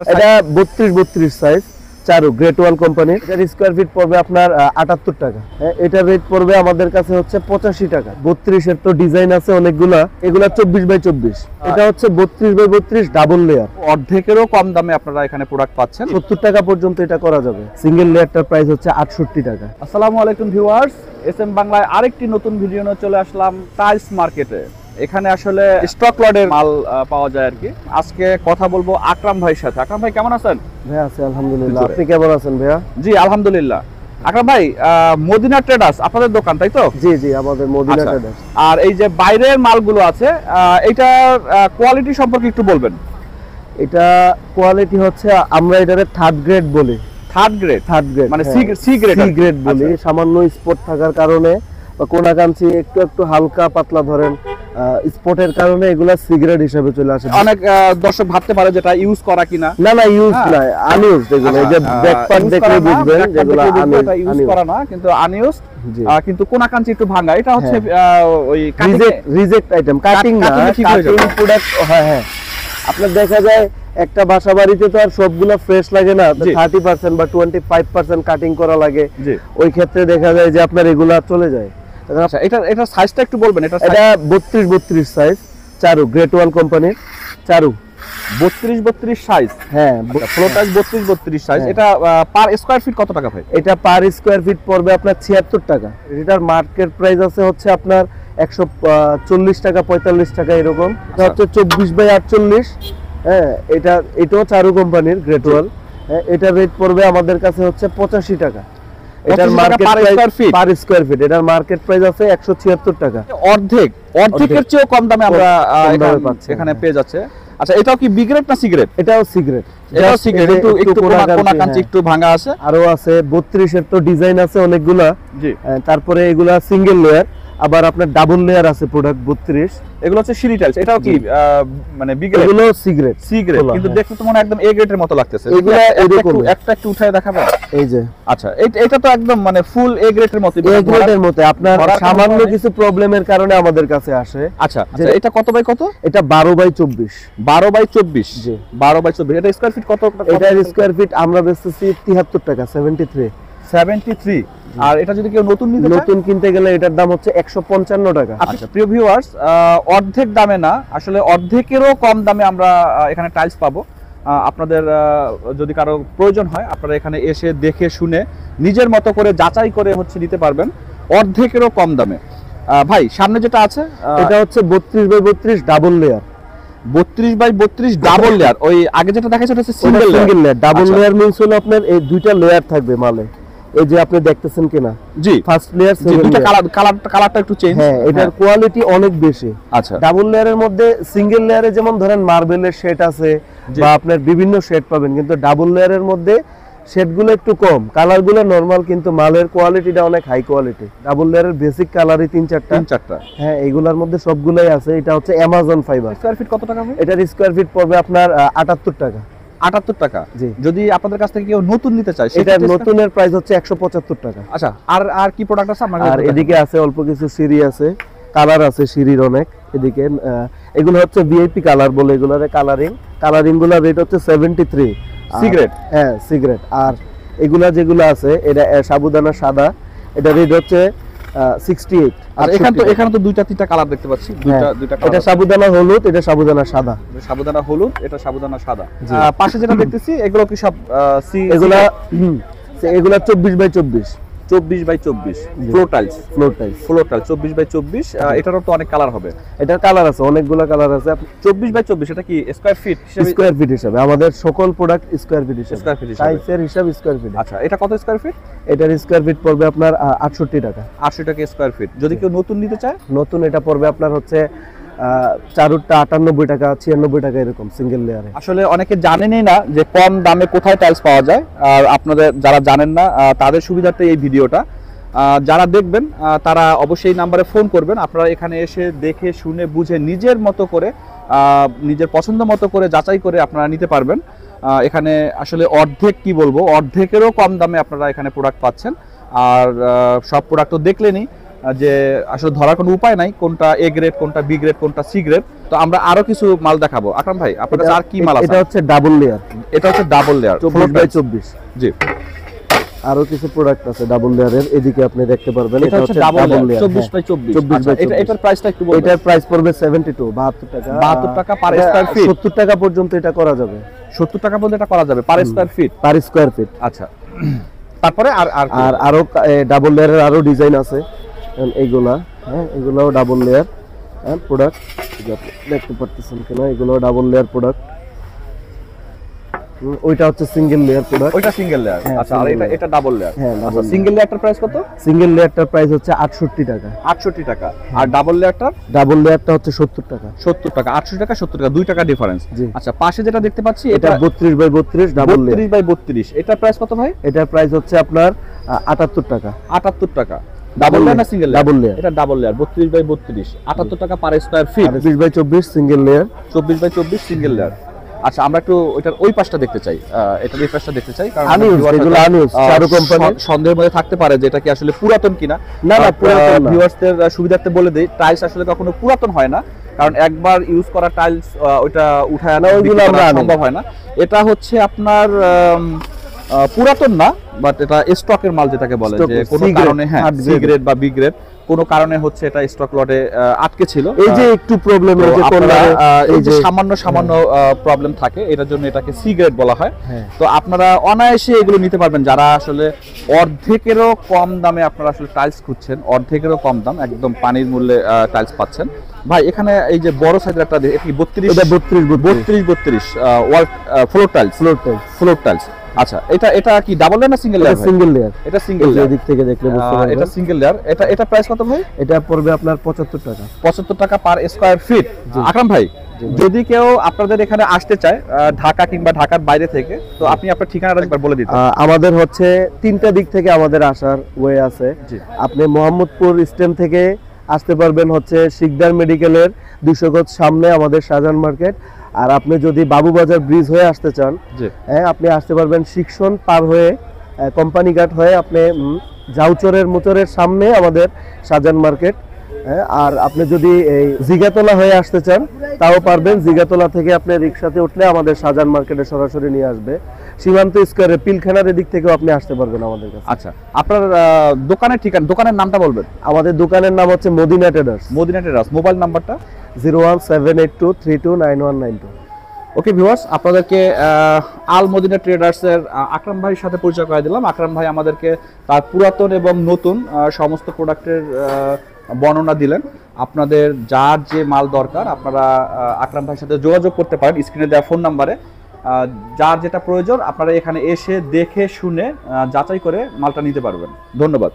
এটা 32 সাইজ চারু গ্রেট ওয়াল কোম্পানির। এটার স্কয়ার ফিট পড়বে আপনার 78 টাকা। এটার রেট পড়বে আমাদের কাছে হচ্ছে 85 টাকা। 32 এর তো ডিজাইন আছে অনেকগুলা, এগুলা 24x24। এটা হচ্ছে 32x32 ডাবল লেয়ার, অর্ধেকেরও কম দামে আপনারা এখানে প্রোডাক্ট পাচ্ছেন। 70 টাকা পর্যন্ত এটা করা যাবে। সিঙ্গেল লেয়ারটার প্রাইস হচ্ছে 68 টাকা। আসসালামু আলাইকুম ভিউয়ার্স, এসএম বাংলায় আরেকটি নতুন ভিডিও নিয়ে চলে আসলাম টাইলস মার্কেটে। এখানে আসলে স্টক লটের মাল পাওয়া যায় আর কি। আজকে কথা বলবো আকরাম ভাইয়ের সাথে। আকরাম ভাই কেমন আছেন? ভাইয়া আছি আলহামদুলিল্লাহ, আপনি কেমন আছেন ভাইয়া? জি আলহামদুলিল্লাহ। আকরাম ভাই, মদিনা ট্রেডার্স আপনাদের দোকান তাই তো? জি জি, আমাদের মদিনা ট্রেডার্স। আর এই যে বাইরের মালগুলো আছে, এটার কোয়ালিটি সম্পর্কে একটু বলবেন। এটা কোয়ালিটি হচ্ছে আমরা এটারে থার্ড গ্রেড বলি। থার্ড গ্রেড মানে সি গ্রেড বলি। সামান্য স্পট থাকার কারণে বা কোনাকাঞ্চি একটু একটু হালকা পাতলা ধরেন স্পটের কারণে এগুলা সিগারেট হিসেবে চলে আসে। অনেক দর্শক ভাবতে পারে যেটা ইউজ করা কিনা। না না, ইউজ না, আনইউজড এগুলো। এই যে ব্যাক পার্ট দেখলে বুঝবেন যেগুলো ইউজ করা না, কিন্তু আনইউজড, কিন্তু কোনাকাঞ্চি একটু ভাঙা। এটা হচ্ছে ওই রিজেক্ট আইটেম, কাটিং না, কাটিং প্রোডাক্ট। হ্যাঁ, আপনার দেখা যায় একটা বাসা বাড়িতে তো আর সবগুলা ফ্রেশ লাগে না, 30% বা 25% কাটিং করা লাগে। ওই ক্ষেত্রে দেখা যায় যে আপনার এগুলা চলে যায়। আচ্ছা, এটা সাইজটা একটু বলবেন। এটা 32x32 সাইজ চারু গ্রেট ওয়াল কোম্পানির। চারু 32x32 সাইজ। হ্যাঁ, ফ্লোর টাইলস 32x32 সাইজ। এটা পার স্কয়ার ফিট কত টাকা ভাই? এটা পার স্কয়ার ফিট পড়বে আপনার 76 টাকা। এটার মার্কেট প্রাইস আছে হচ্ছে আপনার 140 টাকা 45 টাকা এরকম। এটা হচ্ছে 24x48। হ্যাঁ, এটাও চারু কোম্পানির গ্রেট ওয়াল। এটার রেট পড়বে আমাদের কাছে হচ্ছে 85 টাকা। এটার market price per square feet, এটার মার্কেট প্রাইস আছে 176 টাকা। অর্ধেকের চেয়েও কম দামে আমরা এখানে পেয়ে যাচ্ছে। আচ্ছা, এটাও কি বি গ্রেড না সি গ্রেড? এটাও সি গ্রেড। এটাও সি গ্রেড, একটু কোনাকাঞ্চি একটু ভাঙা আছে। আরো আছে 32 এর তো ডিজাইন আছে অনেকগুলা। জি, তারপরে এগুলা সিঙ্গেল লেয়ার, আবার আপনার ডাবল লেয়ার আছে প্রোডাক্ট 32। এগুলো হচ্ছে সিঁড়ি টাইলস। এটাও কি মানে বি গ্রেড? এগুলো সি গ্রেড। কিন্তু দেখতে তো মনে একদম এ গ্রেডের মতো লাগতেছে। এগুলো এরকম একটা একটু উঠায় দেখাবেন। এই যে, আচ্ছা, এটা তো একদম মানে ফুল এ গ্রেডের মতো। এ গ্রেডের মতো। আপনার সামান্য কিছু প্রবলেমের কারণে আমাদের কাছে আসে। আচ্ছা, এটা কত বাই কত? এটা 12x24। 12x24। জি, 12x24। এটা স্কয়ার ফিট কত? এটা স্কয়ার ফিট আমরা বেচতেছি 73 টাকা, 73। আর এটা যদি কেউ নতুন নিতে চায়, নতুন কিনতে গেলে এটার দাম হচ্ছে 155 টাকা। আচ্ছা প্রিয় ভিউয়ার্স, অর্ধেক দামে না, আসলে অর্ধেকেরও কম দামে আমরা এখানে টাইলস পাবো। আপনাদের যদি কারো প্রয়োজন হয়, আপনারা এখানে এসে দেখে শুনে নিজের মতো করে যাচাই করে হচ্ছে নিতে পারবেন অর্ধেকেরও কম দামে। ভাই, সামনে যেটা আছে এটা হচ্ছে 32x32 double layer. 32x32 double layer. ওই আগে যেটা দেখাচ্ছে এটা হচ্ছে single layer. Double layer means হলো আপনার এই দুইটা লেয়ার থাকবে মালে। এই যে আপনি দেখতেছেন কিনা, জি, ফার্স্ট লেয়ার, সেকেন্ড লেয়ার, কালারটা একটু চেঞ্জ। হ্যাঁ, এটার কোয়ালিটি অনেক বেশি। আচ্ছা, ডাবল লেয়ারের মধ্যে সিঙ্গেল লেয়ারে যেমন ধরেন মার্বেলের শেড আছে বা আপনার বিভিন্ন শেড পাবেন, কিন্তু ডাবল লেয়ারের মধ্যে শেডগুলো একটু কম, কালারগুলো নরমাল, কিন্তু মালের কোয়ালিটিটা অনেক হাই কোয়ালিটি। ডাবল লেয়ারের বেসিক কালারই 3-4টা। হ্যাঁ, এগুলোর মধ্যে সবগুলাই আছে। এটা হচ্ছে অ্যামাজন ফাইবার। স্কয়ার ফিট কত টাকা হবে? এটার স্কয়ার ফিট পড়বে আপনার 78 টাকা। 78 টাকা। জি, যদি আপনাদের কাছ থেকে কেউ নতুন নিতে চায়, এটা নতুনের প্রাইস হচ্ছে 175 টাকা। আচ্ছা, আর কি প্রোডাক্ট আছে আপনাদের? আর এদিকে আছে অল্প কিছু সিঁড়ি আছে, কালার আছে সিঁড়ির অনেক। এদিকে এগুলো হচ্ছে ভিআইপি কালার বলে, এগুলোরে কালারিং গুলোর রেট হচ্ছে 73 সিগারেট। হ্যাঁ, সিগারেট। আর এগুলা যেগুলো আছে, এটা সাবুদানা সাদা, এটা রেট হচ্ছে 68। আর এখানে তো দুইটা তিনটা কালার দেখতে পাচ্ছি। দুইটা কালার। এটা সাবুদানা হলুদ, এটা সাবুদানা সাদা। সাবুদানা হলুদ, এটা সাবুদানা সাদা। পাশে যেটা দেখতেছি এগুলো কি সব এগুলা 24x24। 24x24 floor tiles 24x24। এটারও তো অনেক কালার হবে। এটার কালার আছে, অনেকগুলো কালার আছে। 24x24 এটা কি স্কয়ার ফিট হিসাবে? আমাদের সকল প্রোডাক্ট স্কয়ার ফিট হিসাবে, সাইজের হিসাব স্কয়ার ফিট। আচ্ছা, এটা কত স্কয়ার ফিট? এটার স্কয়ার ফিট পড়বে আপনার 68 টাকা। 80 টাকা স্কয়ার ফিট। যদি কেউ নতুন নিতে চায়, নতুন এটা পড়বে আপনার হচ্ছে চারুটা 98 টাকা, 96 টাকা এরকম সিঙ্গেল লেয়ারে। আসলে অনেকে জানেনই না যে কম দামে কোথায় টাইলস পাওয়া যায়। আর আপনাদের যারা জানেন না, তাদের সুবিধার্থে এই ভিডিওটা। যারা দেখবেন তারা অবশ্যই এই নাম্বারে ফোন করবেন। আপনারা এখানে এসে দেখে শুনে বুঝে নিজের মতো করে, নিজের পছন্দ মতো করে যাচাই করে আপনারা নিতে পারবেন। এখানে আসলে অর্ধেকেরও কম দামে আপনারা এখানে প্রোডাক্ট পাচ্ছেন। আর সব প্রোডাক্ট তো দেখলেনই, যে আসলে ধরার কোনো উপায় নাই কোনটা এ গ্রেড, কোনটা বি গ্রেড, কোনটা সি গ্রেড। তো আমরা আরো কিছু মাল দেখাবো। আকরাম ভাই, আপনার কাছে আর কি মাল আছে? এটা হচ্ছে ডাবল লেয়ার, এটা হচ্ছে ডাবল লেয়ার 24x24। জি, আরো কিছু প্রোডাক্ট আছে ডাবল লেয়ারের, এদিকে আপনি দেখতে পারবেন। এটা হচ্ছে ডাবল লেয়ার 24x24। এটা এটার প্রাইসটা একটু বলবেন? এটার প্রাইস পড়বে 72 টাকা। 72 টাকা পার স্কয়ার ফিট। 70 টাকা পর্যন্ত এটা করা যাবে। 70 টাকা পর্যন্ত এটা করা যাবে per square feet? Per square feet. আচ্ছা, তারপরে আর আরো ডাবল লেয়ারের আরো ডিজাইন আছে এইগুলা। হ্যাঁ, এগুলাও ডাবল লেয়ার প্রোডাক্ট, দেখতে পারতেছেন কিনা, এগুলাও ডাবল লেয়ার প্রোডাক্ট। ওইটা হচ্ছে সিঙ্গেল লেয়ার প্রোডাক্ট। ওইটা সিঙ্গেল লেয়ার। আচ্ছা, আর এটা ডাবল লেয়ার। হ্যাঁ, আচ্ছা, সিঙ্গেল লেয়ারটার প্রাইস কত? সিঙ্গেল লেয়ারটার প্রাইস হচ্ছে 68 টাকা। 68 টাকা। আর ডাবল লেয়ারটার? ডাবল লেয়ারটা হচ্ছে 70 টাকা। 70 টাকা। 68 টাকা 70 টাকা, 2 টাকা ডিফারেন্স। আচ্ছা, পাশে যেটা দেখতে পাচ্ছি এটা 32x32 ডাবল লেয়ার। 32x32। এটার প্রাইস কত ভাই? এটার প্রাইস হচ্ছে আপনার 78 টাকা। 78 টাকা। ডাবল লেয়ার না সিঙ্গেল লেয়ার? Double layer. এটা ডাবল লেয়ার 32x32, 78 টাকা per square feet. 24x24 single layer. 24x24 single layer. আচ্ছা, আমরা একটু ওইটার ওই পাশটা দেখতে চাই, এটার এই পাশটা দেখতে চাই, কারণ এগুলো আনুস চারু কোম্পানি সন্দেহের মধ্যে থাকতে পারে যে এটা কি আসলে পুরাতন কিনা। না, পুরাতন না। ভিউয়ার্সদের সুবিধার্থে বলে দেই, টাইলস আসলে কখনো পুরাতন হয় না, কারণ একবার ইউজ করা টাইলস ওইটা উঠায় আনা ওইগুলো আমরা সম্ভব হয় না। এটা হচ্ছে আপনার পুরাতন না, বাট এটা স্টকের মাল যেটাকে বলে, যে কোনো কারণে হ্যাঁ সি গ্রেড বা বি গ্রেড কোনো কারণে হচ্ছে এটা স্টক লটে আটকে ছিল। এই যে একটু প্রবলেম, এই যে সামান্য প্রবলেম থাকে, এটার জন্য এটাকে সি গ্রেড বলা হয়। তো আপনারা অনায়াসে এগুলো নিতে পারবেন যারা আসলে অর্ধেকেরও কম দামে আপনারা আসলে টাইলস খুঁজছেন, অর্ধেকেরও কম দাম, একদম পানির মূল্যে টাইলস পাচ্ছেন। ভাই, এখানে এই যে বড় সাইজের একটা 32 ওয়াল ফ্লোর টাইলস। আচ্ছা, এটা কি ডাবল লেয়ার না সিঙ্গেল লেয়ার? Single layer. এটা সিঙ্গেল লেয়ার, এদিক থেকে দেখলে বুঝতে পারবেন। এটা সিঙ্গেল লেয়ার। এটা প্রাইস কত ভাই? এটা পড়বে আপনার 75 টাকা। 75 টাকা পার স্কয়ার ফিট। আকরাম ভাই, যদি কেউ আপনাদের এখানে আসতে চায় ঢাকা কিংবা ঢাকার বাইরে থেকে, তো আপনি আপনার ঠিকানাটা একবার বলে দিতে। আমাদের হচ্ছে 3টা দিক থেকে আমাদের আসার ওয়ে আছে। আপনি মোহাম্মদপুর স্ট্যান্ড থেকে আসতে পারবেন হচ্ছে শিকদার মেডিকেলের 200 গজ সামনে আমাদের শাহজাহান মার্কেট। আর আপনি যদি বাবুবাজার ব্রিজ হয়ে আসতে চান, হ্যাঁ, আপনি আসতে পারবেন শিক্ষণ পার হয়ে কোম্পানি ঘাট হয়ে আপনি জাউচরের মোচরের সামনে আমাদের শাহজাহান মার্কেট। আর আপনি যদি এই জিগাতলা হয়ে আসতে চান তাও পারবেন। জিগাতলা থেকে আপনি রিক্সাতে উঠলে আমাদের শাহজাহান মার্কেটে সরাসরি নিয়ে আসবে। সীমান্ত স্কয়ারে পিলখানার এদিক থেকেও আপনি আসতে পারবেন আমাদের কাছে। আচ্ছা, আপনার দোকানের ঠিকানা, দোকানের নামটা বলবেন? আমাদের দোকানের নাম হচ্ছে Madina traders. Madina traders. Mobile নাম্বারটা? 01782329192। ওকে ভিউয়ার্স, আপনাদেরকে আল মদিনা ট্রেডার্সের আকরাম ভাইয়ের সাথে পরিচয় করে দিলাম। আকরাম ভাই আমাদেরকে তার পুরাতন এবং নতুন সমস্ত প্রোডাক্টের বর্ণনা দিলেন। আপনাদের যার যে মাল দরকার আপনারা আকরাম ভাইয়ের সাথে যোগাযোগ করতে পারেন স্ক্রিনে দেওয়া ফোন নাম্বারে। যার যেটা প্রয়োজন আপনারা এখানে এসে দেখে শুনে যাচাই করে মালটা নিতে পারবেন। ধন্যবাদ।